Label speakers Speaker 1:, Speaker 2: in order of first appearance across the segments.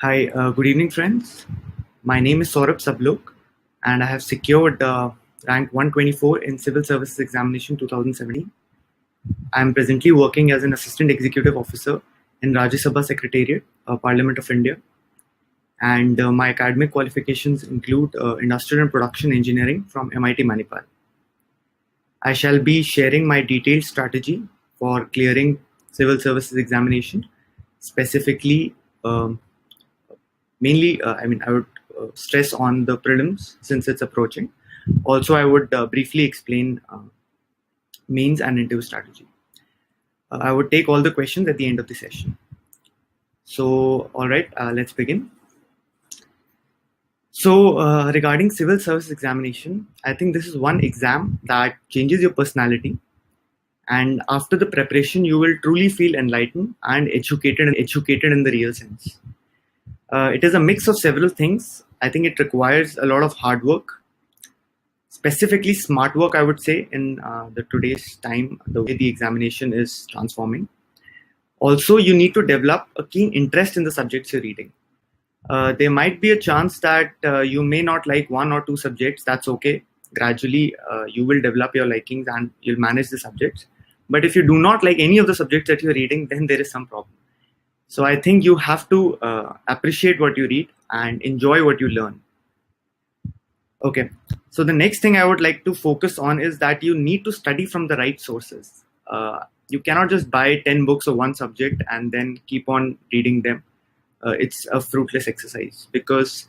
Speaker 1: Hi, good evening, friends. My name is Saurabh Sabhlok, and I have secured rank 124 in Civil Services Examination 2017. I am presently working as an Assistant Executive Officer in Rajya Sabha Secretariat, Parliament of India, and my academic qualifications include Industrial and Production Engineering from MIT Manipal. I shall be sharing my detailed strategy for clearing Civil Services Examination, specifically mainly, I would stress on the prelims since it's approaching. Also, I would briefly explain mains and interview strategy. I would take all the questions at the end of the session. So, all right, let's begin. So, regarding civil service examination, I think this is one exam that changes your personality. And after the preparation, you will truly feel enlightened and educated in the real sense. It is a mix of several things. I think it requires a lot of hard work, specifically smart work, I would say, in the today's time, the way the examination is transforming. Also, you need to develop a keen interest in the subjects you're reading. There might be a chance that you may not like one or two subjects. That's okay. Gradually, you will develop your likings and you'll manage the subjects. But if you do not like any of the subjects that you're reading, then there is some problem. So I think you have to appreciate what you read and enjoy what you learn. Okay, so the next thing I would like to focus on is that you need to study from the right sources. You cannot just buy 10 books of one subject and then keep on reading them. It's a fruitless exercise because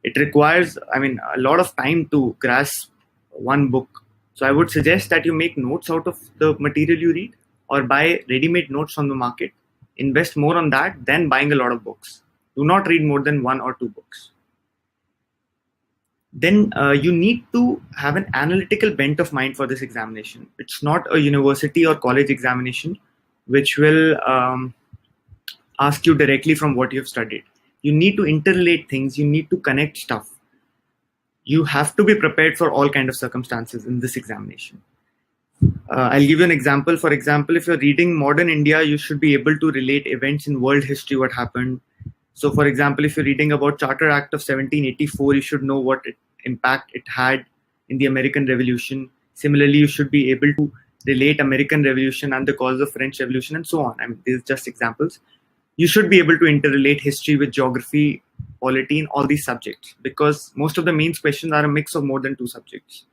Speaker 1: it requires, a lot of time to grasp one book. So I would suggest that you make notes out of the material you read or buy ready-made notes from the market. Invest more on that than buying a lot of books. Do not read more than one or two books. Then you need to have an analytical bent of mind for this examination. It's not a university or college examination which will ask you directly from what you've studied. You need to interrelate things. You need to connect stuff. You have to be prepared for all kinds of circumstances in this examination. I'll give you an example. For example, if you're reading modern India, you should be able to relate events in world history, what happened. So, for example, if you're reading about Charter Act of 1784, you should know what impact it had in the American Revolution. Similarly, you should be able to relate American Revolution and the cause of French Revolution and so on. These are just examples. You should be able to interrelate history with geography, polity, and all these subjects because most of the mains questions are a mix of more than two subjects.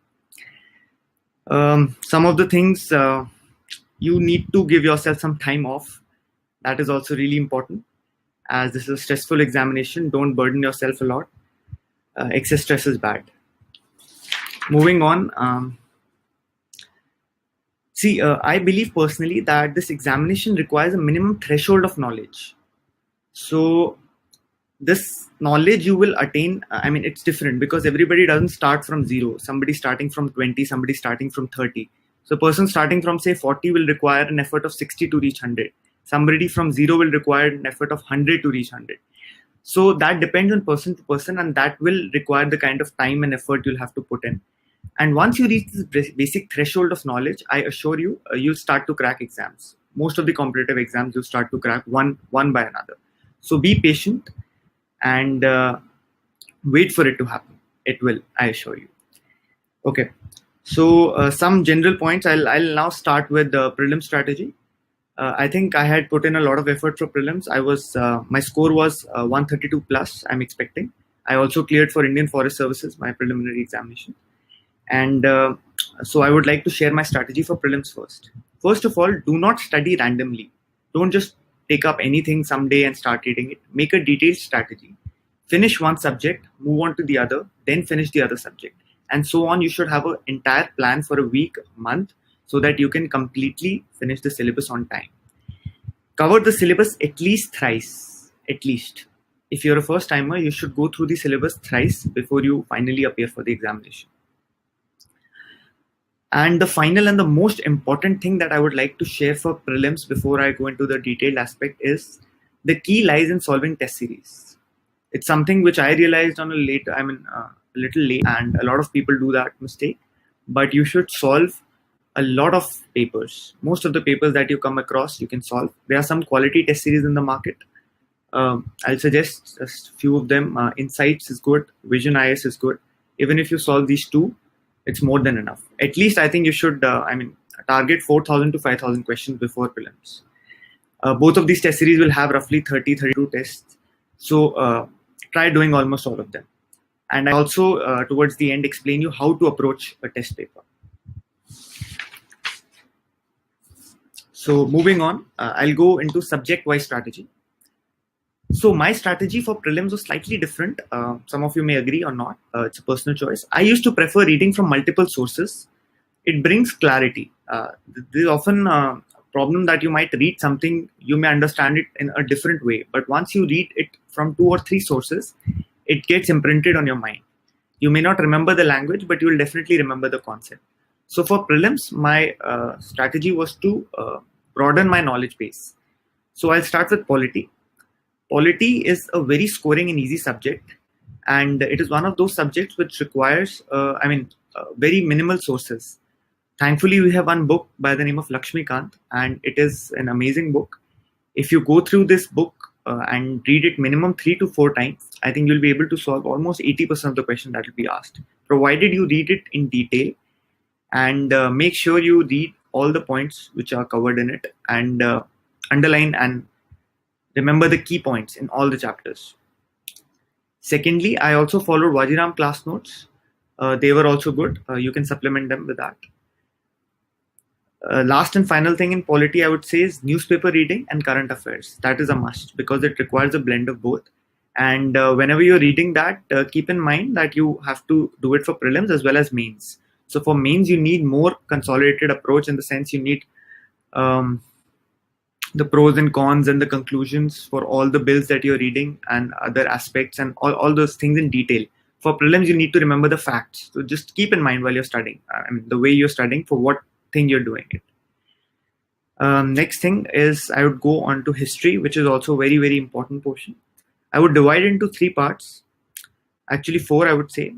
Speaker 1: Some of the things you need to give yourself some time off. That is also really important as this is a stressful examination. Don't burden yourself a lot. Excess stress is bad. Moving on. I believe personally that this examination requires a minimum threshold of knowledge. So this knowledge you will attain, it's different because everybody doesn't start from zero. Somebody starting from 20, somebody starting from 30. So a person starting from say 40 will require an effort of 60 to reach 100. Somebody from zero will require an effort of 100 to reach 100. So that depends on person to person and that will require the kind of time and effort you'll have to put in. And once you reach this basic threshold of knowledge, I assure you, you'll start to crack exams. Most of the competitive exams you'll start to crack one by another. So be patient and wait for it to happen. It will, I assure you. Okay, so some general points. I'll now start with the prelim strategy. I think I had put in a lot of effort for prelims. My score was 132 plus, I'm expecting. I also cleared for Indian Forest Services, my preliminary examination. And so I would like to share my strategy for prelims first. First of all, do not study randomly. Don't just take up anything someday and start reading it. Make a detailed strategy. Finish one subject, move on to the other, then finish the other subject. And so on. You should have an entire plan for a week, month, so that you can completely finish the syllabus on time. Cover the syllabus at least thrice. At least. If you're a first timer, you should go through the syllabus thrice before you finally appear for the examination. And the final and the most important thing that I would like to share for prelims before I go into the detailed aspect is the key lies in solving test series. It's something which I realized on a little late, and a lot of people do that mistake. But you should solve a lot of papers. Most of the papers that you come across, you can solve. There are some quality test series in the market. I'll suggest just few of them. Insights is good. Vision IS is good. Even if you solve these two, it's more than enough. At least I think you should, target 4,000 to 5,000 questions before prelims. Both of these test series will have roughly 30, 32 tests. So try doing almost all of them. And I also, towards the end, explain you how to approach a test paper. So moving on, I'll go into subject-wise strategy. So my strategy for prelims was slightly different. Some of you may agree or not. It's a personal choice. I used to prefer reading from multiple sources. It brings clarity. There's often a problem that you might read something, you may understand it in a different way. But once you read it from 2 or 3 sources, it gets imprinted on your mind. You may not remember the language, but you will definitely remember the concept. So for prelims, my strategy was to broaden my knowledge base. So I'll start with polity. Polity is a very scoring and easy subject, and it is one of those subjects which requires, very minimal sources. Thankfully, we have one book by the name of Lakshmikant, and it is an amazing book. If you go through this book and read it minimum 3 to 4 times, I think you'll be able to solve almost 80% of the question that will be asked, provided you read it in detail and make sure you read all the points which are covered in it and underline and remember the key points in all the chapters. Secondly, I also followed Wajiram class notes. They were also good. You can supplement them with that. Last and final thing in polity, I would say, is newspaper reading and current affairs. That is a must because it requires a blend of both. And whenever you're reading that, keep in mind that you have to do it for prelims as well as mains. So for mains, you need more consolidated approach in the sense you need the pros and cons and the conclusions for all the bills that you're reading and other aspects and all those things in detail. For prelims, you need to remember the facts. So just keep in mind while you're studying, the way you're studying for what thing you're doing it. Next thing is I would go on to history, which is also a very, very important portion. I would divide into 3 parts. Actually 4, I would say.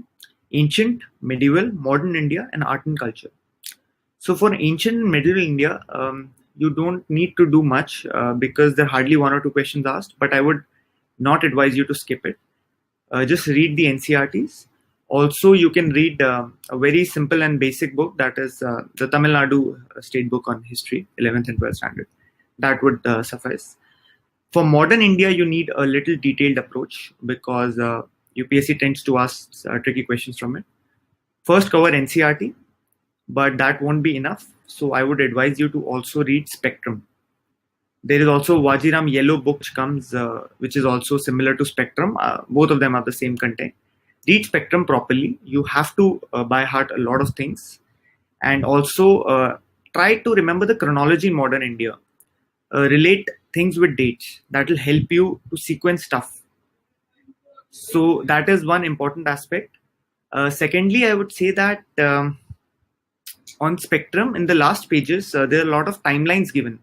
Speaker 1: Ancient, medieval, modern India, and art and culture. So for ancient and medieval India, you don't need to do much because there are hardly 1 or 2 questions asked, but I would not advise you to skip it. Just read the NCRTs. Also, you can read a very simple and basic book, that is the Tamil Nadu state book on history, 11th and 12th standard. That would suffice. For modern India, you need a little detailed approach because UPSC tends to ask tricky questions from it. First, cover NCRT, but that won't be enough. So I would advise you to also read Spectrum. There is also Wajiram yellow book which comes, which is also similar to Spectrum. Both of them are the same content. Read Spectrum properly. You have to by heart a lot of things, and also try to remember the chronology in modern India. Relate things with dates. That will help you to sequence stuff. So that is one important aspect. Secondly, I would say that on Spectrum, in the last pages, there are a lot of timelines given.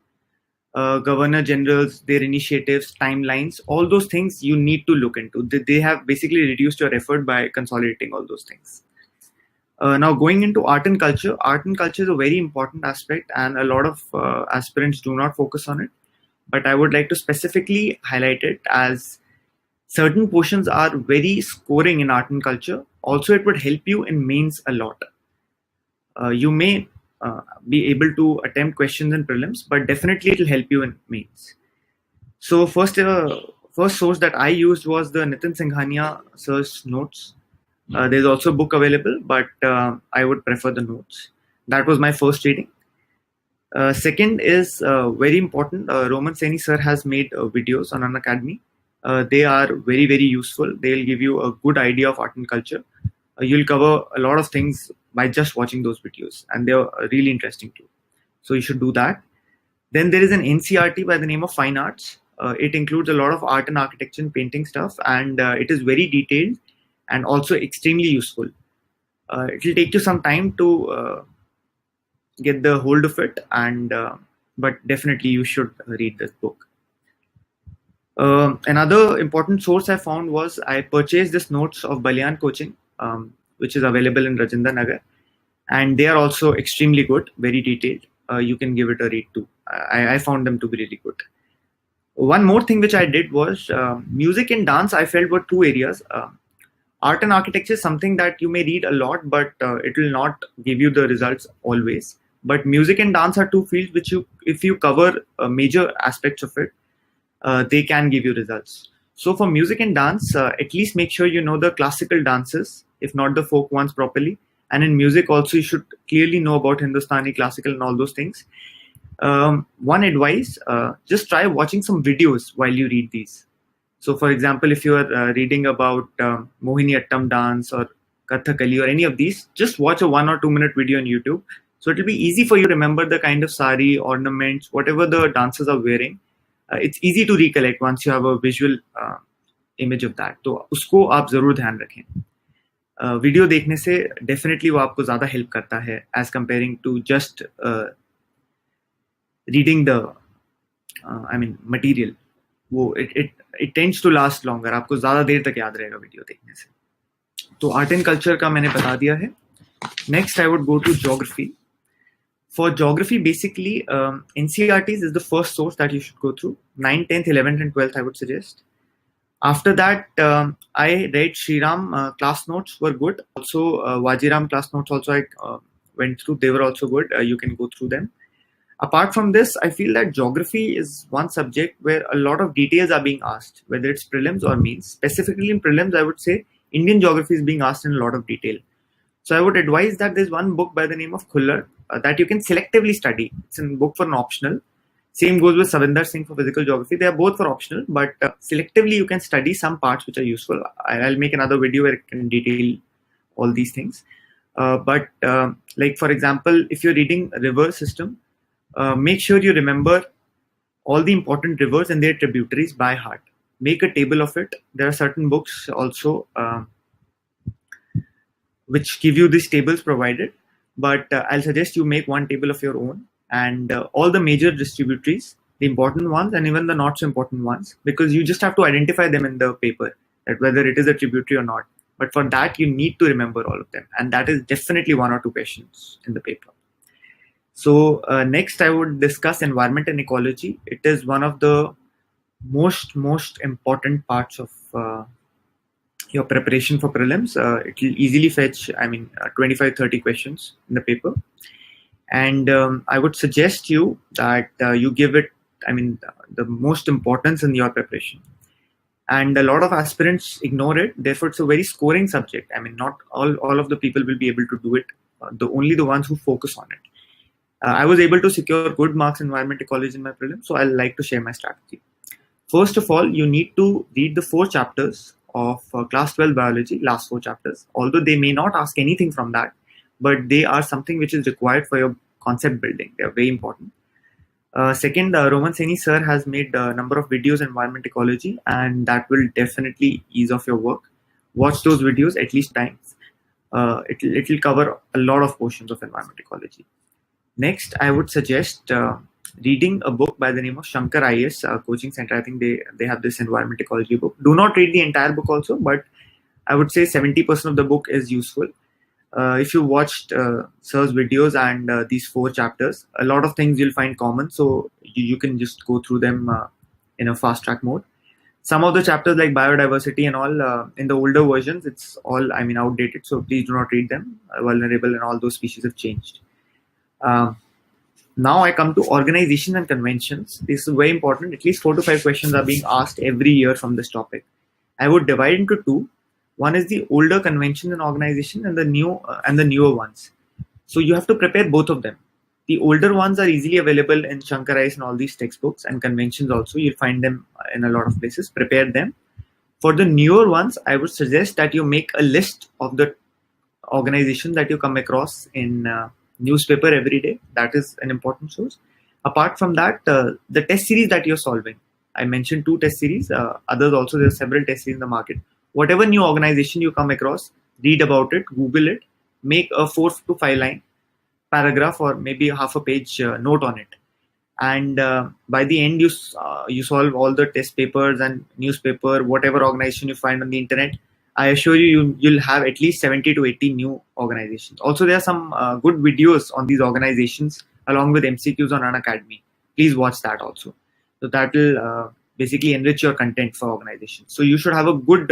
Speaker 1: Governor generals, their initiatives, timelines, all those things you need to look into. They have basically reduced your effort by consolidating all those things. Now going into art and culture is a very important aspect and a lot of aspirants do not focus on it. But I would like to specifically highlight it as certain portions are very scoring in art and culture. Also, it would help you in mains a lot. You may be able to attempt questions in prelims, but definitely it will help you in mains. So first source that I used was the Nitin Singhania sir's notes. There's also a book available, but I would prefer the notes. That was my first reading. Second is very important. Roman Saini sir has made videos on Unacademy. They are very, very useful. They'll give you a good idea of art and culture. You'll cover a lot of things by just watching those videos, and they're really interesting too. So you should do that. Then there is an NCRT by the name of Fine Arts. It includes a lot of art and architecture and painting stuff, and it is very detailed and also extremely useful. It will take you some time to get the hold of it, and but definitely you should read this book. Another important source I found was I purchased this notes of Balyan Coaching, which is available in Rajendra Nagar, and they are also extremely good, very detailed. You can give it a read too. I found them to be really good. One more thing which I did was music and dance. I felt were two areas. Art and architecture is something that you may read a lot, but it will not give you the results always. But music and dance are two fields which if you cover major aspects of it, they can give you results. So for music and dance, at least make sure you know the classical dances, if not the folk ones properly. And in music also, you should clearly know about Hindustani, classical, and all those things. One advice, just try watching some videos while you read these. So for example, if you are reading about Mohiniyattam dance or Kathakali or any of these, just watch a 1 or 2 minute video on YouTube. So it will be easy for you to remember the kind of sari, ornaments, whatever the dancers are wearing. It's easy to recollect once you have a visual image of that. तो उसको आप जरूर ध्यान रखें. Video देखने से definitely वो आपको ज़्यादा हेल्प करता है as comparing to just reading the material. वो it tends to last longer. आपको ज़्यादा देर तक याद रहेगा वीडियो देखने से. तो आर्ट एंड कल्चर का मैंने बता दिया है. Next I would go to geography. For geography, basically, NCERTs is the first source that you should go through. 9th, 10th, 11th, and 12th, I would suggest. After that, I read Shriram class notes were good. Also, Wajiram class notes also I went through. They were also good. You can go through them. Apart from this, I feel that geography is one subject where a lot of details are being asked, whether it's prelims or means. Specifically in prelims, I would say Indian geography is being asked in a lot of detail. So I would advise that there's one book by the name of Khullar that you can selectively study. It's a book for an optional. Same goes with Savinder Singh for physical geography. They are both for optional, but selectively you can study some parts which are useful. I'll make another video where I can detail all these things. But like for example, if you're reading a river system, make sure you remember all the important rivers and their tributaries by heart. Make a table of it. There are certain books also which give you these tables provided, but I'll suggest you make one table of your own and all the major distributaries, the important ones and even the not so important ones, because you just have to identify them in the paper, that whether it is a tributary or not. But for that, you need to remember all of them, and that is definitely 1 or 2 questions in the paper. So next I would discuss environment and ecology. It is one of the most important parts of your preparation for prelims. It will easily fetch 25-30 questions in the paper, and I would suggest you that you give it the most importance in your preparation. And a lot of aspirants ignore it, therefore it's a very scoring subject. Not all of the people will be able to do it, only the ones who focus on it. I was able to secure good marks in environment ecology in my prelims, so I'll like to share my strategy. First of all, you need to read the 4 chapters of class 12 biology, last 4 chapters, although they may not ask anything from that, but they are something which is required for your concept building. They are very important. Second, Roman Saini sir has made a number of videos on environment ecology, and that will definitely ease off your work. Watch those videos at least times. It will cover a lot of portions of environment ecology. Next, I would suggest reading a book by the name of Shankar IAS Coaching Center. I think they have this environment ecology book. Do not read the entire book also, but I would say 70% of the book is useful. If you watched sir's videos and these 4 chapters, a lot of things you'll find common, so you can just go through them in a fast track mode. Some of the chapters like biodiversity and all, in the older versions, it's all outdated, so please do not read them. Vulnerable and all those species have changed. Now I come to organizations and conventions. This is very important. At least 4 to 5 questions are being asked every year from this topic. I would divide into 2. One is the older conventions and organization, and the newer ones. So you have to prepare both of them. The older ones are easily available in Shankar IAS and all these textbooks, and conventions also. You'll find them in a lot of places. Prepare them. For the newer ones, I would suggest that you make a list of the organizations that you come across in newspaper every day. That is an important source. Apart from that, the test series that you're solving. I mentioned 2 test series. Others also, there are several test series in the market. Whatever new organization you come across, read about it, Google it, make a 4 to 5 line paragraph or maybe half a page note on it. And by the end, you solve all the test papers and newspaper, whatever organization you find on the internet. I assure you'll have at least 70 to 80 new organizations. Also, there are some good videos on these organizations along with MCQs on Unacademy. Please watch that also. So that will basically enrich your content for organizations. So you should have a good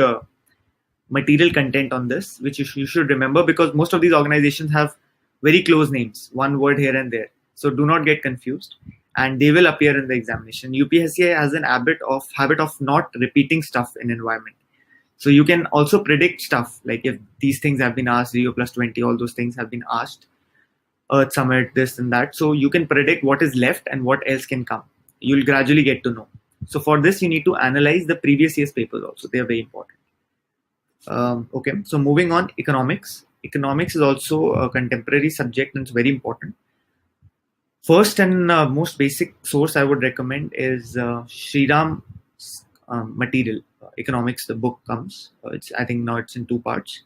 Speaker 1: material content on this, which you should remember, because most of these organizations have very close names, one word here and there. So do not get confused, and they will appear in the examination. UPSC has an habit of not repeating stuff in environment. So you can also predict stuff, like if these things have been asked, Rio plus 20, all those things have been asked, Earth Summit, this and that. So you can predict what is left and what else can come. You'll gradually get to know. So for this, you need to analyze the previous year's papers also. They are very important. Okay, so moving on, economics. Economics is also a contemporary subject and it's very important. First and most basic source I would recommend is Sriram's material, economics. The book comes. I think now it's in 2 parts.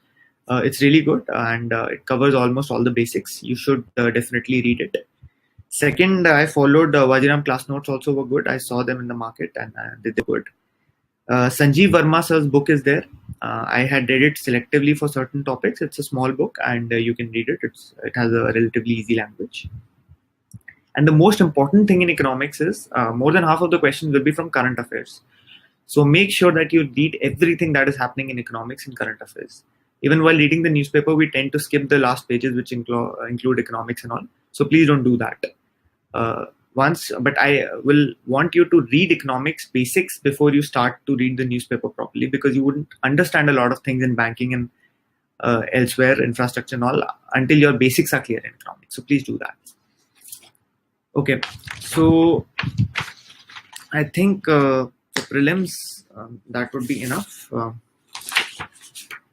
Speaker 1: It's really good and it covers almost all the basics. You should definitely read it. Second, I followed Vajiram class notes, also were good. I saw them in the market and they did good. Sanjeev Verma sir's book is there. I had read it selectively for certain topics. It's a small book and you can read it. It has a relatively easy language. And the most important thing in economics is more than half of the questions will be from current affairs. So make sure that you read everything that is happening in economics and current affairs. Even while reading the newspaper, we tend to skip the last pages, which include economics and all. So please don't do that. But I will want you to read economics basics before you start to read the newspaper properly, because you wouldn't understand a lot of things in banking and elsewhere, infrastructure and all, until your basics are clear in economics. So please do that. Okay, so I think for prelims, that would be enough.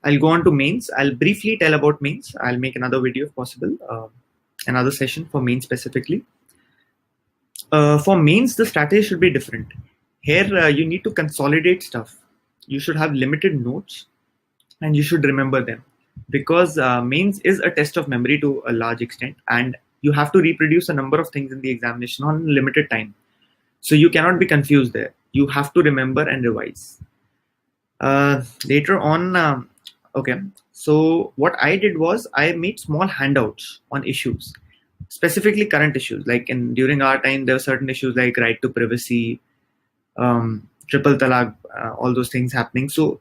Speaker 1: I'll go on to mains. I'll briefly tell about mains. I'll make another video if possible, another session for mains specifically. For mains, the strategy should be different. Here, you need to consolidate stuff. You should have limited notes and you should remember them, because mains is a test of memory to a large extent, and you have to reproduce a number of things in the examination on limited time. So you cannot be confused there. You have to remember and revise. Later on, okay, so what I did was I made small handouts on issues, specifically current issues. Like during our time, there were certain issues like right to privacy, triple talaq, all those things happening. So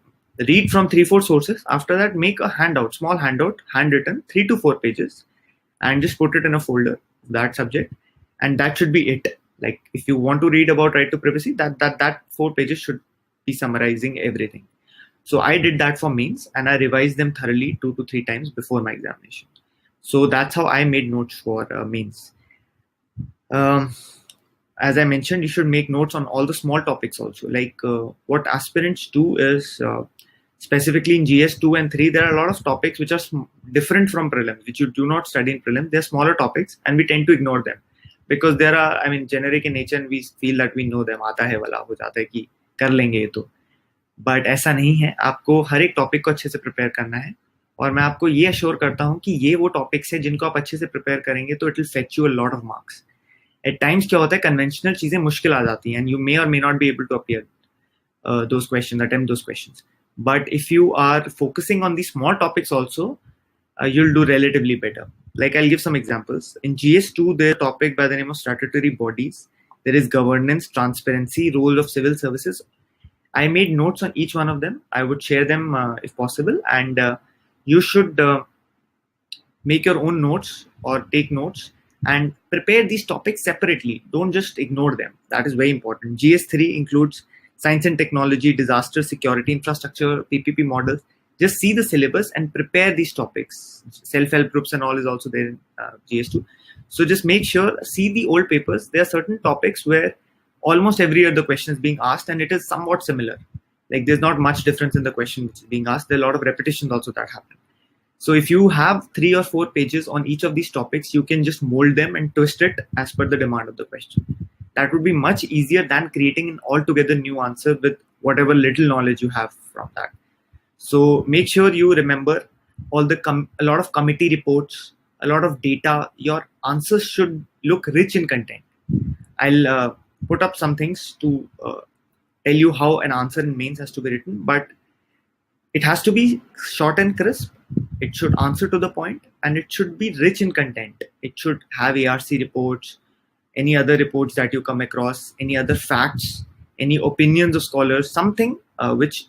Speaker 1: read from 3-4 sources. After that, make a handout, small handout, handwritten, 3 to 4 pages, and just put it in a folder, that subject, and that should be it. Like if you want to read about right to privacy, that 4 pages should be summarizing everything. So I did that for mains and I revised them thoroughly 2 to 3 times before my examination. So that's how I made notes for mains. As I mentioned, you should make notes on all the small topics also. Like what aspirants do is, specifically in GS 2 and 3, there are a lot of topics which are different from prelims, which you do not study in prelims. They're smaller topics and we tend to ignore them because there are, generic in nature and we feel that we know them. Aata hai wala ho jata hai ki kar lenge ye to. But ऐसा नहीं है. आपको हर एक topic को अच्छे से prepare करना है, और मैं आपको ये अश्योर करता हूँ कि ये वो टॉपिक्स है जिनको आप अच्छे से प्रिपेयर करेंगे तो it will fetch you a lot of marks. At times क्या होता है, कन्वेंशनल चीजें मुश्किल आ जाती हैं, एंड यू मे और may not be able to appear those questions, attempt those questions. But if you are focusing on the small topics also, you'll do relatively better. Like I'll give some examples. In GS2, there's a topic by the name of statutory bodies. There is governance, transparency, role of civil services. I made notes on each one of them. I would share them if possible. And you should make your own notes or take notes and prepare these topics separately. Don't just ignore them. That is very important. GS3 includes science and technology, disaster, security, infrastructure, PPP models. Just see the syllabus and prepare these topics. Self-help groups and all is also there in GS2. So just make sure, see the old papers. There are certain topics where almost every year the question is being asked and it is somewhat similar. Like there's not much difference in the question which is being asked. There are a lot of repetitions also that happen. So if you have 3 or 4 pages on each of these topics, you can just mold them and twist it as per the demand of the question. That would be much easier than creating an altogether new answer with whatever little knowledge you have from that. So make sure you remember all the a lot of committee reports, a lot of data. Your answers should look rich in content. I'll put up some things to tell you how an answer in mains has to be written, but it has to be short and crisp. It should answer to the point and it should be rich in content. It should have ARC reports, any other reports that you come across, any other facts, any opinions of scholars, something which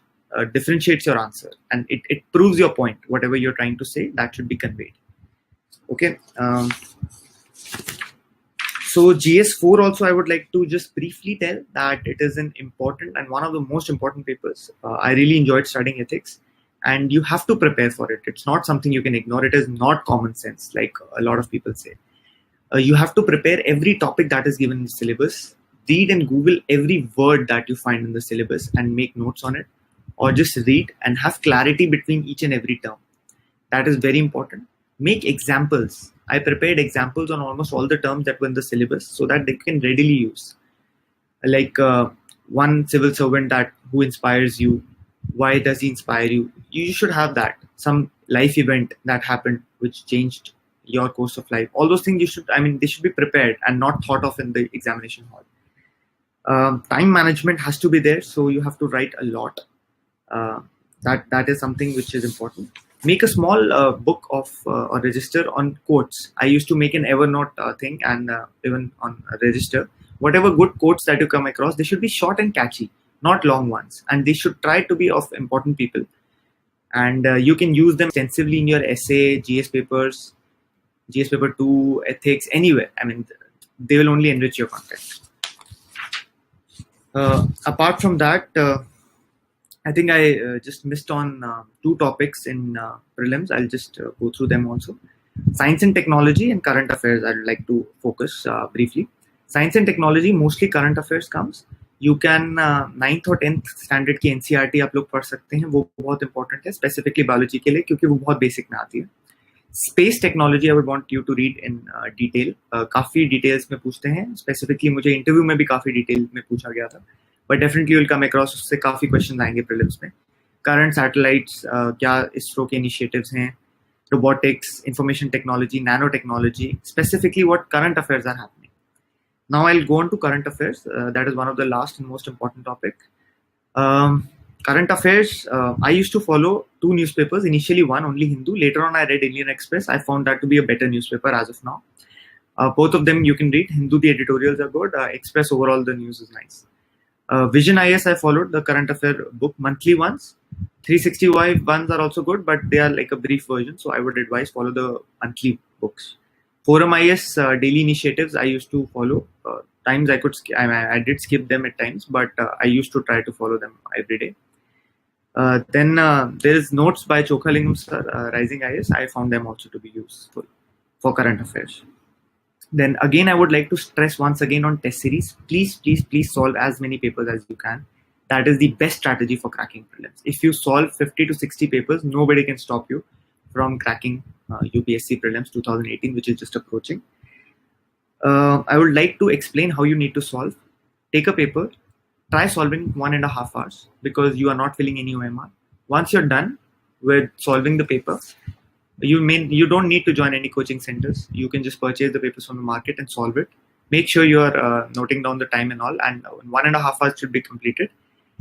Speaker 1: differentiates your answer, and it proves your point. Whatever you're trying to say, that should be conveyed. Okay. So GS4 also, I would like to just briefly tell that it is an important and one of the most important papers. I really enjoyed studying ethics, and you have to prepare for it. It's not something you can ignore. It is not common sense, like a lot of people say. You have to prepare every topic that is given in the syllabus. Read and Google every word that you find in the syllabus and make notes on it, or just read and have clarity between each and every term. That is very important. Make examples. I prepared examples on almost all the terms that were in the syllabus so that they can readily use. Like one civil servant who inspires you. Why does he inspire you? You should have that. Some life event that happened which changed your course of life. All those things they should be prepared and not thought of in the examination hall. Time management has to be there, so you have to write a lot. That is something which is important. Make a small book of or register on quotes. I used to make an Evernote thing, and even on a register. Whatever good quotes that you come across, they should be short and catchy, not long ones, and they should try to be of important people. And you can use them extensively in your essay, GS papers, GS paper 2, ethics, anywhere. They will only enrich your content. Apart from that, I think I just missed on 2 topics in prelims. I'll just go through them also. Science and technology and current affairs, I'd like to focus briefly. Science and technology, mostly current affairs comes. You can 9th or 10th standard की NCERT आप लोग पढ़ सकते हैं, वो बहुत important है, specifically biology के लिए, क्योंकि वो बहुत basic में आती है. Space technology, I would want you to read in detail. काफी details में पूछते हैं, specifically मुझे interview में भी काफी detail में पूछा गया था. But definitely you'll come across, उससे काफी questions आएंगे prelims में. Current satellites, क्या ISRO के initiatives हैं, robotics, information technology, nanotechnology, specifically what current affairs are happening. Now I'll go on to current affairs. That is one of the last and most important topic. Current affairs, I used to follow 2 newspapers. Initially one, only Hindu. Later on I read Indian Express. I found that to be a better newspaper as of now. Both of them you can read. Hindu, the editorials are good. Express, overall the news is nice. Vision IS, I followed the current affair book, monthly ones. 360 ones are also good, but they are like a brief version. So I would advise follow the monthly books. Forum IS daily initiatives I used to follow. Times I could I did skip them at times, but I used to try to follow them every day. Then there is notes by Chokhalingam sir, Rising IS. I found them also to be useful for current affairs. Then again, I would like to stress once again on test series. Please solve as many papers as you can. That is the best strategy for cracking prelims. If you solve 50 to 60 papers, nobody can stop you from cracking UPSC prelims 2018, which is just approaching. I would like to explain how you need to solve. Take a paper, try solving 1.5 hours because you are not filling any OMR. Once you're done with solving the paper, you don't need to join any coaching centers. You can just purchase the papers from the market and solve it. Make sure you are noting down the time and all, and 1.5 hours should be completed.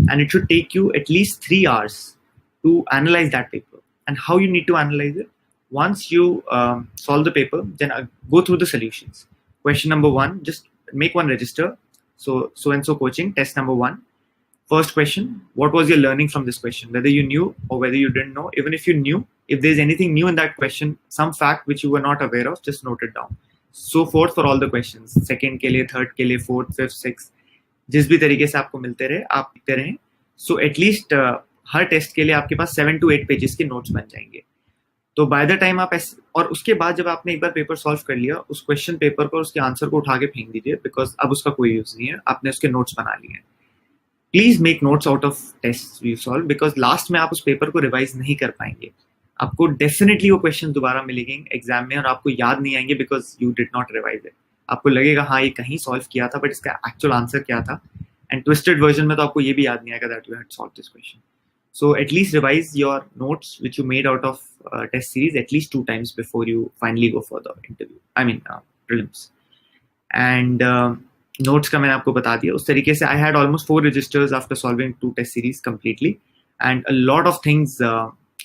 Speaker 1: And it should take you at least 3 hours to analyze that paper. And how you need to analyze it? Once you solve the paper, then go through the solutions. Question number 1, just make one register. So and so coaching, test number 1. First question, what was your learning from this question? Whether you knew or whether you didn't know. Even if you knew, if there's anything new in that question, some fact which you were not aware of, just note it down. So forth for all the questions. Second के लिए, third के लिए, fourth, fifth, sixth. जिस भी तरीके से आपको मिलते रहे, आप लिखते रहें. So at least हर टेस्ट के लिए आपके पास 7 to 8 पेजेस के नोट्स बन जाएंगे. तो बाय द टाइम आप और उसके बाद जब आपने एक बार पेपर सॉल्व कर लिया, उस क्वेश्चन पेपर पर उसके आंसर को उठा के फेंक दीजिए, बिकॉज अब उसका कोई यूज नहीं है, आपने उसके नोट्स बना लिए हैं. Please make notes out of test you solve, because last में आप उस पेपर को रिवाइज नहीं कर पाएंगे. आपको डेफिनेटली वो क्वेश्चन दोबारा मिलेंगे एग्जाम में और आपको याद नहीं आएंगे because you did not revise it. आपको लगेगा हाँ ये कहीं सॉल्व किया था बट इसका एक्चुअल आंसर क्या था, एंड ट्विस्टेड वर्जन में तो आपको ये भी याद नहीं आएगा that you had solve this question. So at least revise your notes which you made out of test series at least 2 times before you finally go for the interview. Prelims. And notes का मैंने आपको बता दिया. उस तरीके से I had almost 4 registers after solving 2 test series completely, and a lot of things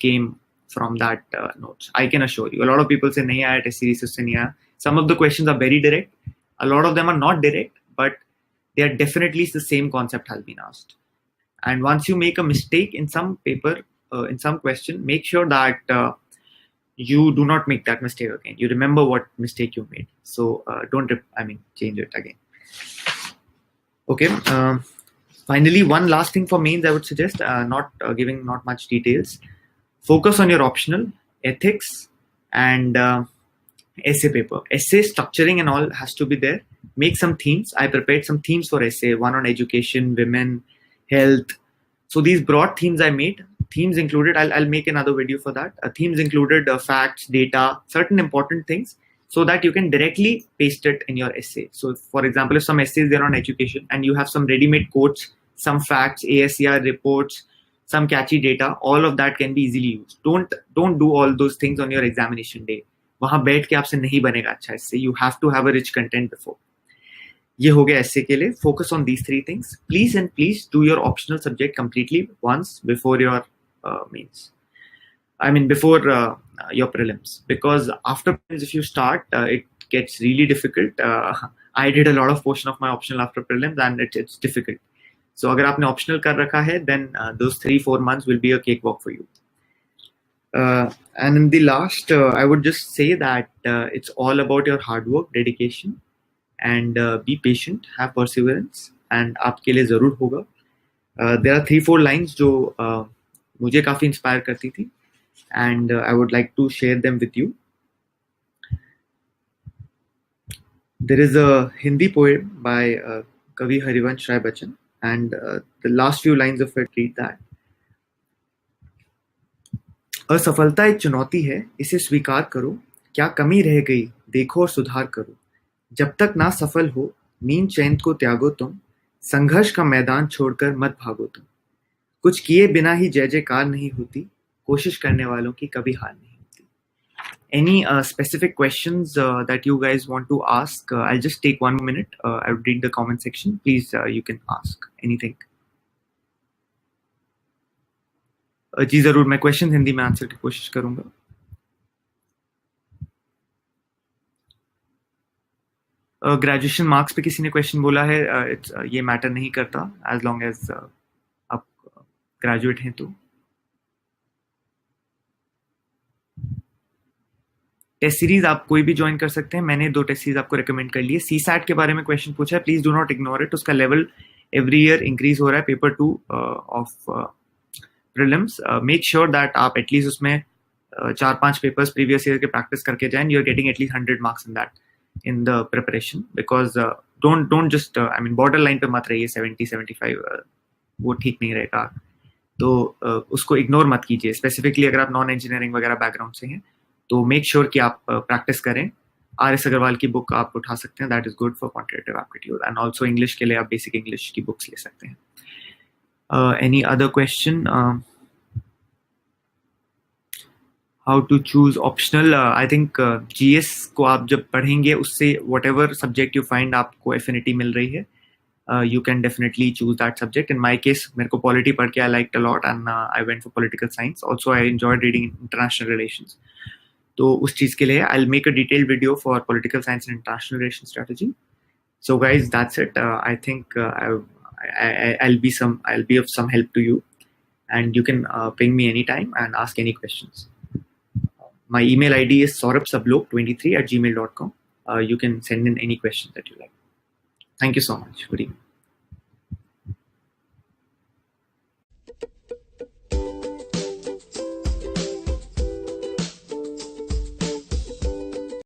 Speaker 1: came from that notes. I can assure you. A lot of people say नहीं आया test series उससे नहीं आया. Some of the questions are very direct. A lot of them are not direct, but they are definitely the same concept has been asked. And once you make a mistake in some paper, in some question, make sure that you do not make that mistake again. You remember what mistake you made. So don't, change it again. Okay. Finally, one last thing for mains, I would suggest, not giving not much details. Focus on your optional, ethics, and essay paper. Essay structuring and all has to be there. Make some themes. I prepared some themes for essay, one on education, women, health. So these broad themes I made. Themes included, I'll make another video for that. Themes included facts, data, certain important things, so that you can directly paste it in your essay. So for example, if some essays are on education and you have some ready-made quotes, some facts, ASER reports, some catchy data, all of that can be easily used. Don't do all those things on your examination day. वहां बैठ के आपसे नहीं बनेगा अच्छा essay. You have to have a rich content before. ये हो गया essay के लिए. Focus on these three things. Please do your optional subject completely once before your mains. Before your prelims, because after prelims, if you start, it gets really difficult. I did a lot of portion of my optional after prelims, and it's difficult. So अगर आपने optional कर रखा है, then those 3-4 months will be a cakewalk for you. And in the last, I would just say that it's all about your hard work, dedication, and be patient, have perseverance, and आपके लिए जरूर होगा. There are 3-4 lines जो मुझे काफी inspire करती थी, and I would like to share them with you. There is a Hindi poem by Kavi Harivansh Rai Bachchan, and the last few lines of it read that. असफलता एक चुनौती है, इसे स्वीकार करो, क्या कमी रह गई देखो और सुधार करो, जब तक ना सफल हो नींद चैन को त्यागो तुम, संघर्ष का मैदान छोड़कर मत भागो तुम, कुछ किए बिना ही जय जयकार नहीं होती, कोशिश करने वालों की कभी हार नहीं होती. Any specific questions that you guys want to ask? I'll just take 1 minute. I'll read the comment section. Please, you can ask anything. जी जरूर, मैं क्वेश्चन हिंदी में आंसर की कोशिश करूंगा. ग्रेजुएशन मार्क्स पे किसी ने क्वेश्चन बोला है. ये मैटर नहीं करता एज लॉन्ग एज आप ग्रेजुएट हैं. तो टेस्ट सीरीज आप कोई भी ज्वाइन कर सकते हैं. मैंने 2 टेस्ट सीरीज आपको रेकमेंड कर लिए. सीसैट के बारे में क्वेश्चन पूछा है, please do not ignore it. उसका लेवल एवरी ईयर इंक्रीज हो रहा है. Paper 2 of prelims, make sure that आप एटलीस्ट उसमें 4-5 पेपर्स प्रीवियस ईयर के प्रैक्टिस करके जाएं. You are getting at least 100 marks in that in the preparation, because don't just border line पे मत रहिए. 70-75 वो ठीक नहीं रहेगा. तो उसको इग्नोर मत कीजिए. स्पेसिफिकली अगर आप नॉन इंजीनियरिंग वगैरह बैकग्राउंड से हैं तो मेक श्योर कि आप प्रैक्टिस करें. RS अग्रवाल की बुक आप उठा सकते हैं. That is good for quantitative aptitude. And also English के लिए आप बेसिक इंग्लिश की बुक्स ले सकते हैं. Any other question? How to choose optional? I think GS को आप जब पढ़ेंगे उससे whatever subject you find आपको affinity मिल रही है, you can definitely choose that subject. In my case, मेरे को polity पढ़ के I liked a lot, and I went for political science. Also, I enjoyed reading international relations. तो उस चीज के लिए I'll make a detailed video for political science and international relations strategy. So guys, that's it. I think I'll be of some help to you, and you can ping me anytime and ask any questions. My email ID is saurabh sabhlok23@gmail.com. You can send in any questions that you like. Thank you so much. Good evening.